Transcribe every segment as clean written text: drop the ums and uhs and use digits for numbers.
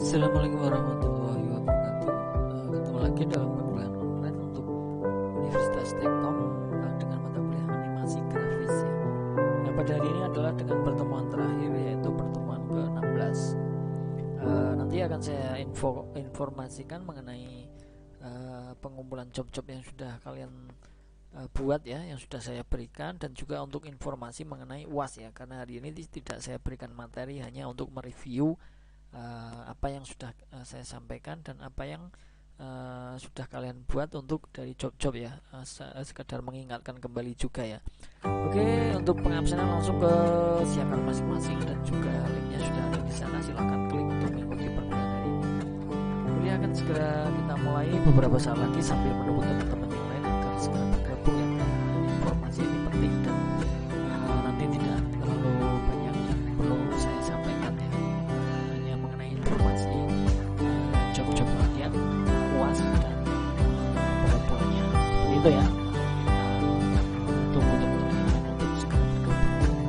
Assalamualaikum warahmatullahi wabarakatuh. Ketemu lagi dalam perkuliahan online untuk Universitas Tektom dengan mata kuliah animasi grafis ya. Nah, pada hari ini adalah dengan pertemuan terakhir, yaitu pertemuan ke-16. Nanti akan saya informasikan mengenai pengumpulan job-job yang sudah kalian buat ya, yang sudah saya berikan, dan juga untuk informasi mengenai UAS ya, karena hari ini tidak saya berikan materi, hanya untuk mereview apa yang sudah saya sampaikan dan apa yang sudah kalian buat untuk dari job-job ya, sekedar mengingatkan kembali juga ya. Oke, untuk pengabsenan langsung ke siapkan masing-masing dan juga linknya sudah ada di sana. Silahkan klik untuk mengikuti perkuliahan hari ini. Kuliah akan segera kita mulai beberapa saat lagi sambil menunggu teman-teman yang lain agar segera bergabung ya, karena informasi ini penting dan nanti tidak terlalu banyak yang perlu saya sampaikan ya, hanya mengenai informasi job-job latihan UAS dan pengumpulannya seperti itu ya. Tunggu teman-teman untuk segera bergabung.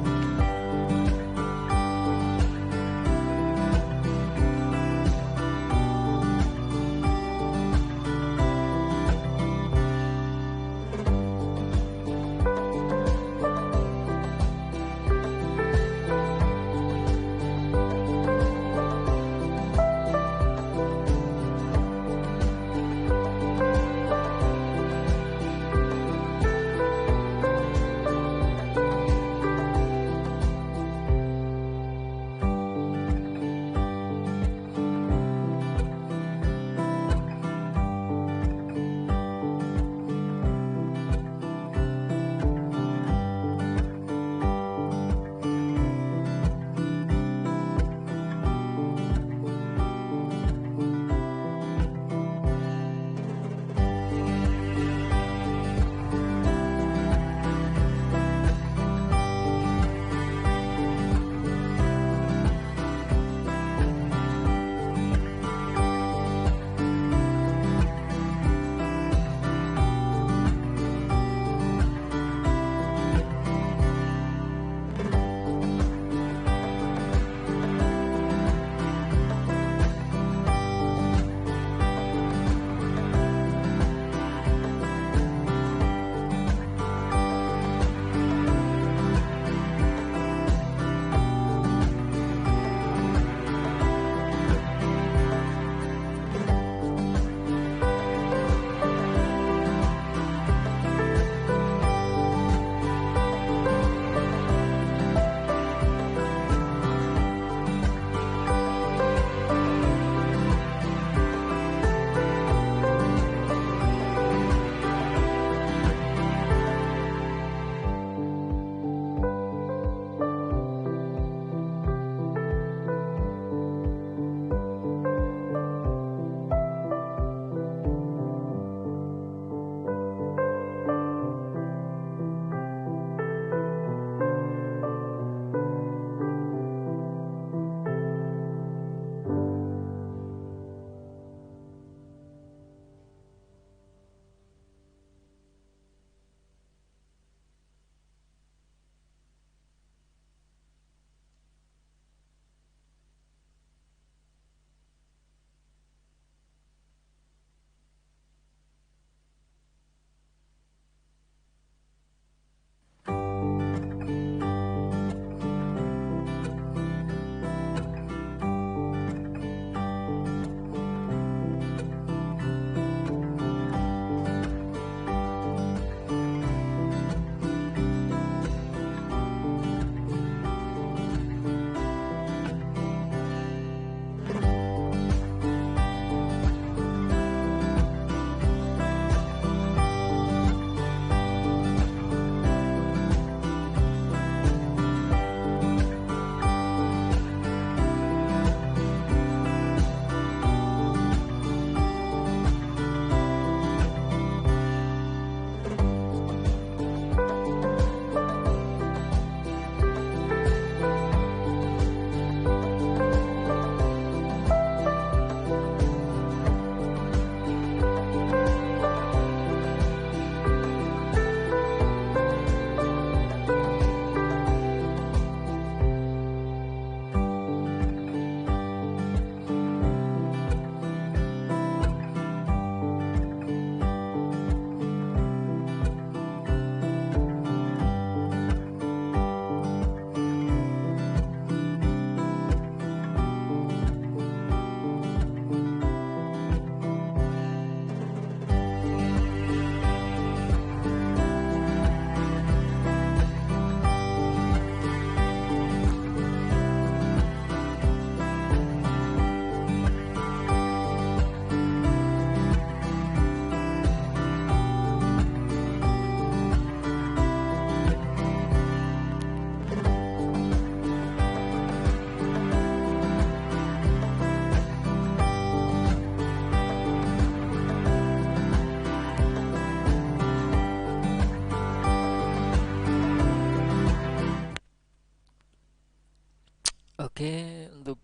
Oke, untuk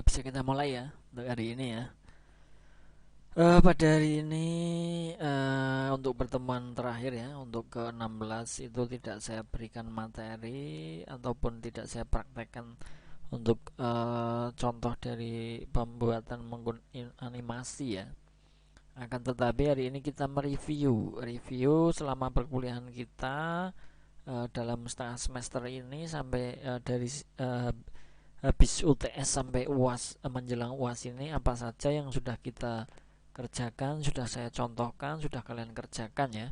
bisa kita mulai ya untuk hari ini ya. Pada hari ini untuk pertemuan terakhir ya, untuk ke-16 itu tidak saya berikan materi ataupun tidak saya praktekkan untuk contoh dari pembuatan menggunakan animasi ya. Akan tetapi hari ini kita review selama perkuliahan kita dalam setengah semester ini sampai dari habis UTS sampai UAS, menjelang UAS ini apa saja yang sudah kita kerjakan, sudah saya contohkan, sudah kalian kerjakan ya.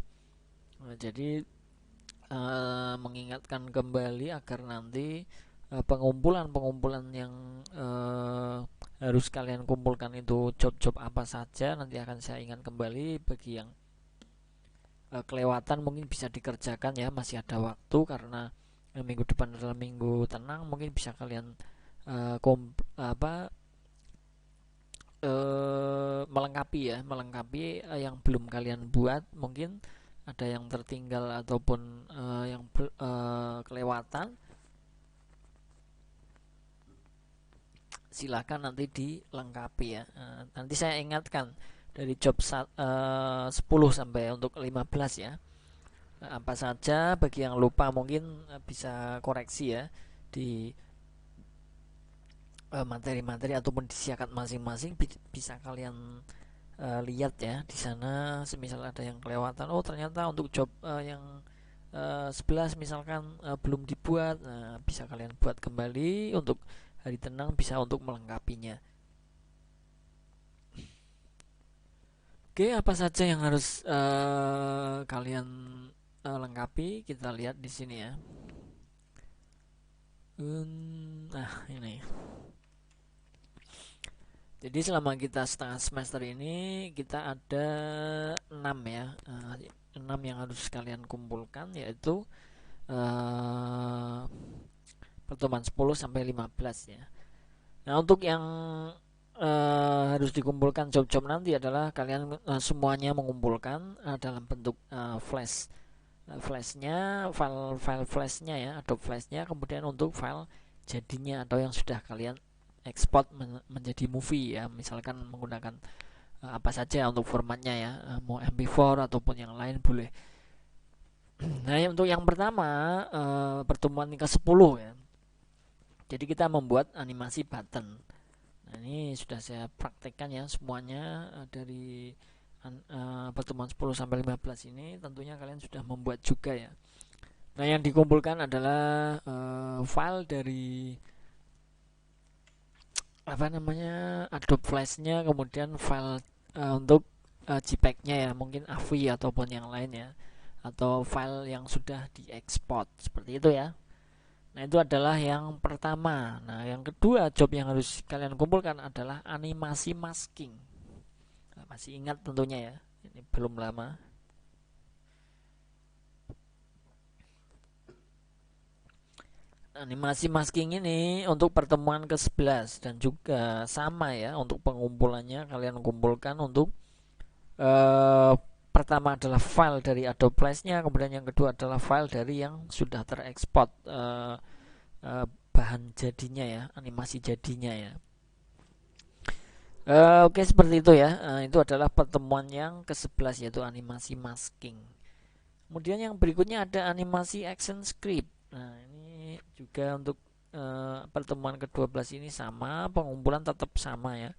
Jadi mengingatkan kembali agar nanti pengumpulan-pengumpulan yang harus kalian kumpulkan itu job-job apa saja nanti akan saya ingat kembali. Bagi yang kelewatan mungkin bisa dikerjakan ya, masih ada waktu karena minggu depan adalah minggu tenang, mungkin bisa kalian melengkapi yang belum kalian buat. Mungkin ada yang tertinggal ataupun yang kelewatan, silakan nanti dilengkapi ya. Nanti saya ingatkan dari job 10 sampai untuk 15 ya. Apa saja, bagi yang lupa mungkin bisa koreksi ya di materi-materi ataupun disiakan masing-masing, bisa kalian lihat ya di sana. Semisal ada yang kelewatan, oh ternyata untuk job yang 11 misalkan belum dibuat, bisa kalian buat kembali untuk hari tenang, bisa untuk melengkapinya. Oke, apa saja yang harus kalian lengkapi, kita lihat di sini ya. Nah ini, jadi selama kita setengah semester ini kita ada 6 ya, 6 yang harus kalian kumpulkan, yaitu pertemuan 10 sampai 15 ya. Nah, untuk yang harus dikumpulkan job-job nanti adalah kalian semuanya mengumpulkan dalam bentuk flashnya, file flashnya ya, Adobe flashnya, kemudian untuk file jadinya atau yang sudah kalian ekspor menjadi movie ya, misalkan menggunakan apa saja untuk formatnya ya, mau MP4 ataupun yang lain boleh. Nah, untuk yang pertama pertemuan ke-10 ya. Jadi kita membuat animasi button. Nah, ini sudah saya praktekkan ya semuanya dari pertemuan 10 sampai 15 ini, tentunya kalian sudah membuat juga ya. Nah, yang dikumpulkan adalah file dari Adobe Flash-nya, kemudian file untuk JPEG-nya ya, mungkin AVI ataupun yang lain ya, atau file yang sudah diekspor seperti itu ya. Nah, itu adalah yang pertama. Nah, yang kedua job yang harus kalian kumpulkan adalah animasi masking. Nah, masih ingat tentunya ya, ini belum lama. Animasi masking ini untuk pertemuan ke-11 dan juga sama ya, untuk pengumpulannya kalian kumpulkan untuk pertama adalah file dari Adobe Flash-nya, kemudian yang kedua adalah file dari yang sudah terekspor bahan jadinya ya, animasi jadinya ya. Oke, seperti itu ya. Itu adalah pertemuan yang ke-11, yaitu animasi masking. Kemudian yang berikutnya ada animasi action script. Nah, ini juga untuk pertemuan ke-12 ini sama, pengumpulan tetap sama ya,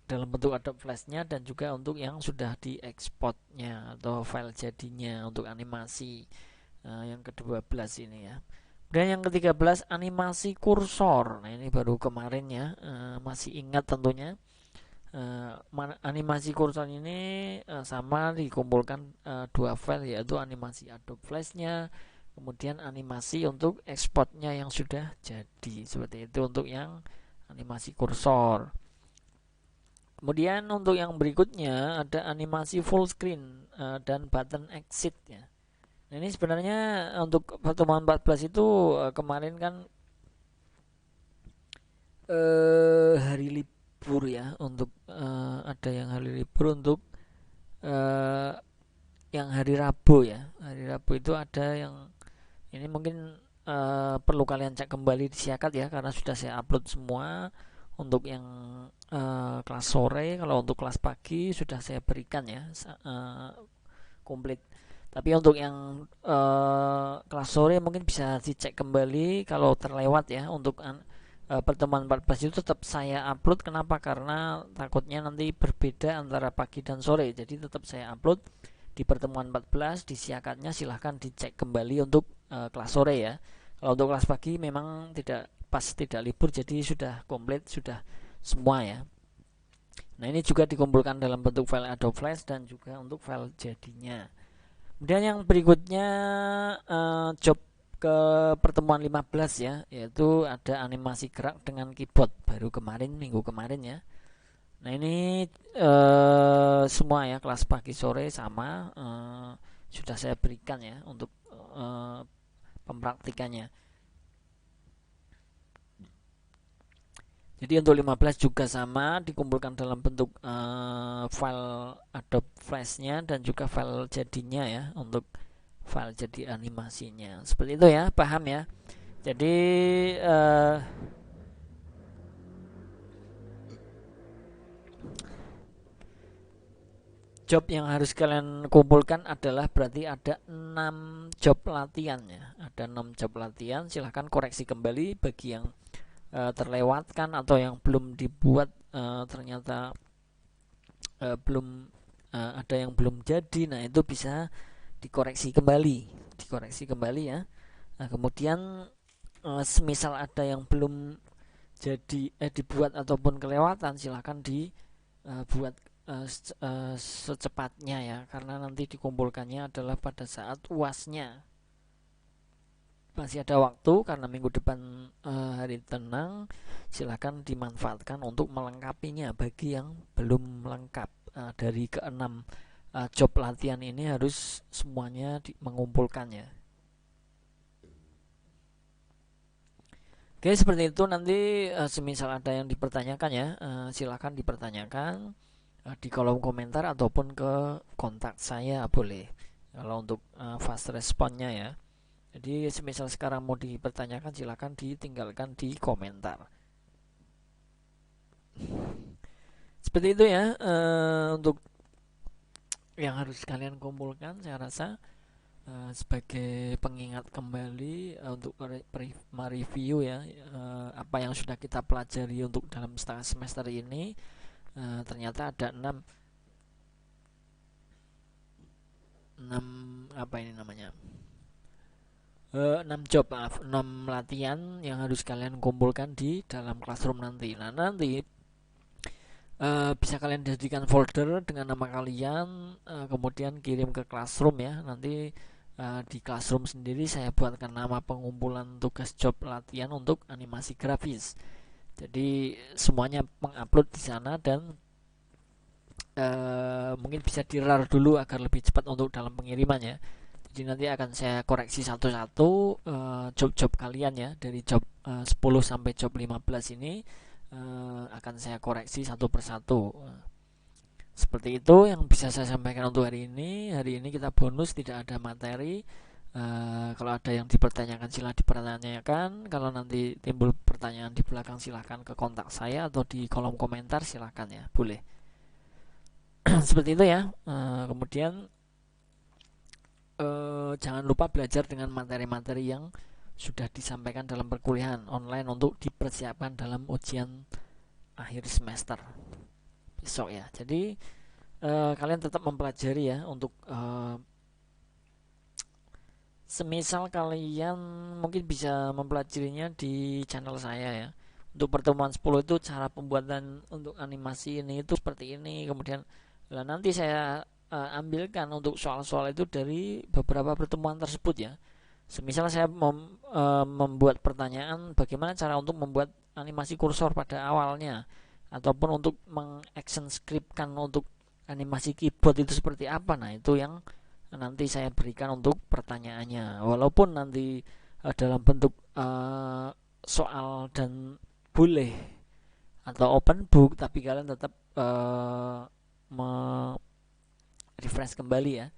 dalam bentuk Adobe Flash-nya dan juga untuk yang sudah diekspornya atau file jadinya untuk animasi yang ke-12 ini ya. Dan yang ke-13 animasi kursor. Nah, ini baru kemarin ya, masih ingat tentunya. Animasi kursor ini sama, dikumpulkan dua file, yaitu animasi Adobe Flash-nya, kemudian animasi untuk ekspornya yang sudah jadi. Seperti itu untuk yang animasi kursor. Kemudian untuk yang berikutnya ada animasi full screen dan button exit ya. Nah, ini sebenarnya untuk pertemuan 14 itu kemarin kan hari libur ya, untuk ada yang hari libur untuk yang hari Rabu ya. Hari Rabu itu ada yang ini mungkin perlu kalian cek kembali di Siakat ya, karena sudah saya upload semua. Untuk yang kelas sore, kalau untuk kelas pagi sudah saya berikan ya komplit. Tapi untuk yang kelas sore mungkin bisa dicek kembali kalau terlewat ya. Untuk pertemuan 14 itu tetap saya upload. Kenapa? Karena takutnya nanti berbeda antara pagi dan sore. Jadi tetap saya upload di pertemuan 14. Di Siakatnya silahkan dicek kembali untuk kelas sore ya. Kalau untuk kelas pagi memang tidak libur, jadi sudah komplit, sudah semua ya. Nah, ini juga dikumpulkan dalam bentuk file Adobe Flash dan juga untuk file jadinya. Kemudian yang berikutnya job ke pertemuan 15 ya, yaitu ada animasi gerak dengan keyboard baru kemarin, minggu kemarin ya. Nah, ini semua ya, kelas pagi sore sama sudah saya berikan ya untuk pempraktikannya. Jadi untuk 15 juga sama, dikumpulkan dalam bentuk file Adobe Flash-nya dan juga file jadinya ya, untuk file jadi animasinya. Seperti itu ya, paham ya. Jadi job yang harus kalian kumpulkan adalah berarti ada 6 job latihan ya. Ada 6 job latihan, silahkan koreksi kembali bagi yang terlewatkan atau yang belum dibuat, ternyata belum ada yang belum jadi. Nah, itu bisa dikoreksi kembali ya. Nah, kemudian semisal ada yang belum jadi dibuat ataupun kelewatan, silahkan dibuat secepatnya ya, karena nanti dikumpulkannya adalah pada saat UASnya. Masih ada waktu karena minggu depan hari tenang, silahkan dimanfaatkan untuk melengkapinya bagi yang belum lengkap. Dari keenam job latihan ini harus semuanya mengumpulkannya. Oke, seperti itu. Nanti semisal ada yang dipertanyakan ya, silahkan dipertanyakan di kolom komentar ataupun ke kontak saya boleh, kalau untuk fast responnya ya. Jadi semisal sekarang mau dipertanyakan, silahkan ditinggalkan di komentar. Seperti itu ya untuk yang harus kalian kumpulkan. Saya rasa sebagai pengingat kembali untuk mereview ya, apa yang sudah kita pelajari untuk dalam setengah semester ini. Ternyata ada 6 apa ini namanya, 6 job, 6 latihan yang harus kalian kumpulkan di dalam classroom nanti. Nah, nanti bisa kalian jadikan folder dengan nama kalian, kemudian kirim ke classroom ya. Nanti di classroom sendiri saya buatkan nama pengumpulan tugas job latihan untuk animasi grafis. Jadi semuanya mengupload di sana, dan mungkin bisa di-rar dulu agar lebih cepat untuk dalam pengirimannya. Jadi nanti akan saya koreksi satu-satu job-job kalian ya, dari job 10 sampai job 15 ini akan saya koreksi satu persatu. Seperti itu yang bisa saya sampaikan untuk hari ini. Hari ini kita bonus, tidak ada materi. Kalau ada yang dipertanyakan silahkan dipertanyakan. Kalau nanti timbul pertanyaan di belakang, silahkan ke kontak saya atau di kolom komentar, silahkan ya, boleh. Seperti itu ya. Kemudian jangan lupa belajar dengan materi-materi yang sudah disampaikan dalam perkuliahan online untuk dipersiapkan dalam ujian akhir semester besok ya. Jadi kalian tetap mempelajari ya, untuk semisal kalian mungkin bisa mempelajarinya di channel saya ya. Untuk pertemuan 10 itu cara pembuatan untuk animasi ini itu seperti ini. Kemudian nanti saya ambilkan untuk soal-soal itu dari beberapa pertemuan tersebut ya. Semisal saya membuat pertanyaan bagaimana cara untuk membuat animasi kursor pada awalnya, ataupun untuk mengaction scriptkan untuk animasi keyboard itu seperti apa. Nah, itu yang nanti saya berikan untuk pertanyaannya. Walaupun nanti dalam bentuk soal dan boleh atau open book, tapi kalian tetap refresh kembali ya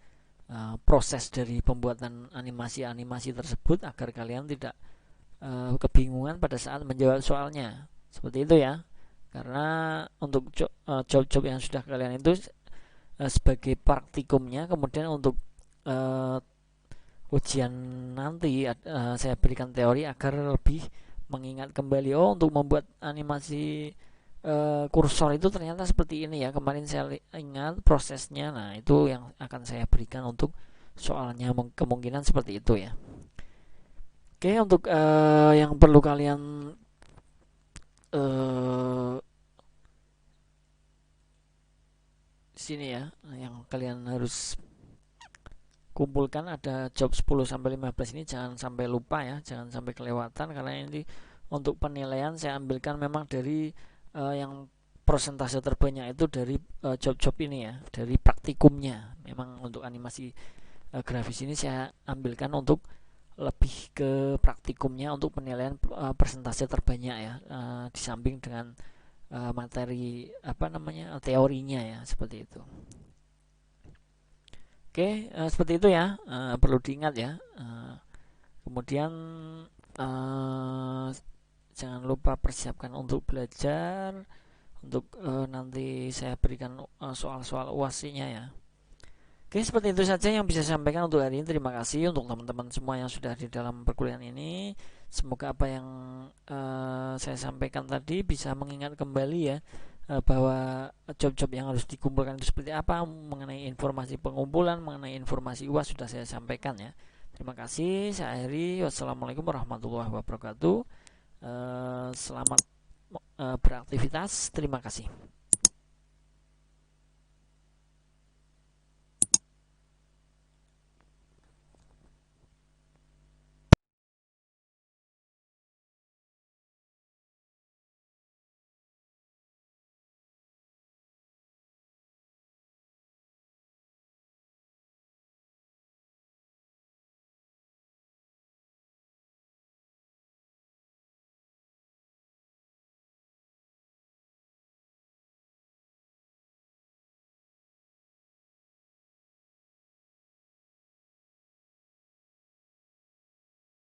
proses dari pembuatan animasi tersebut agar kalian tidak kebingungan pada saat menjawab soalnya. Seperti itu ya. Karena untuk job-job yang sudah kalian itu sebagai praktikumnya, kemudian untuk ujian nanti saya berikan teori agar lebih mengingat kembali, untuk membuat animasi kursor itu ternyata seperti ini ya, kemarin saya ingat prosesnya. Nah, itu yang akan saya berikan untuk soalnya, kemungkinan seperti itu ya. Oke, untuk yang perlu kalian sini ya, yang kalian harus kumpulkan ada job 10-15 ini, jangan sampai lupa ya, jangan sampai kelewatan, karena ini untuk penilaian saya ambilkan memang dari yang persentase terbanyak itu dari job-job ini ya, dari praktikumnya. Memang untuk animasi grafis ini saya ambilkan untuk lebih ke praktikumnya untuk penilaian persentase terbanyak ya, di samping dengan materi teorinya ya, seperti itu. Oke, seperti itu ya, perlu diingat ya. Kemudian jangan lupa persiapkan untuk belajar, untuk nanti saya berikan soal-soal UAS-nya ya. Oke, seperti itu saja yang bisa saya sampaikan untuk hari ini. Terima kasih untuk teman-teman semua yang sudah di dalam perkuliahan ini. Semoga apa yang saya sampaikan tadi bisa mengingat kembali ya, bahwa job-job yang harus dikumpulkan itu seperti apa, mengenai informasi pengumpulan, mengenai informasi UAS sudah saya sampaikan ya. Terima kasih, saya akhiri. Wassalamualaikum warahmatullahi wabarakatuh. Selamat beraktivitas. Terima kasih.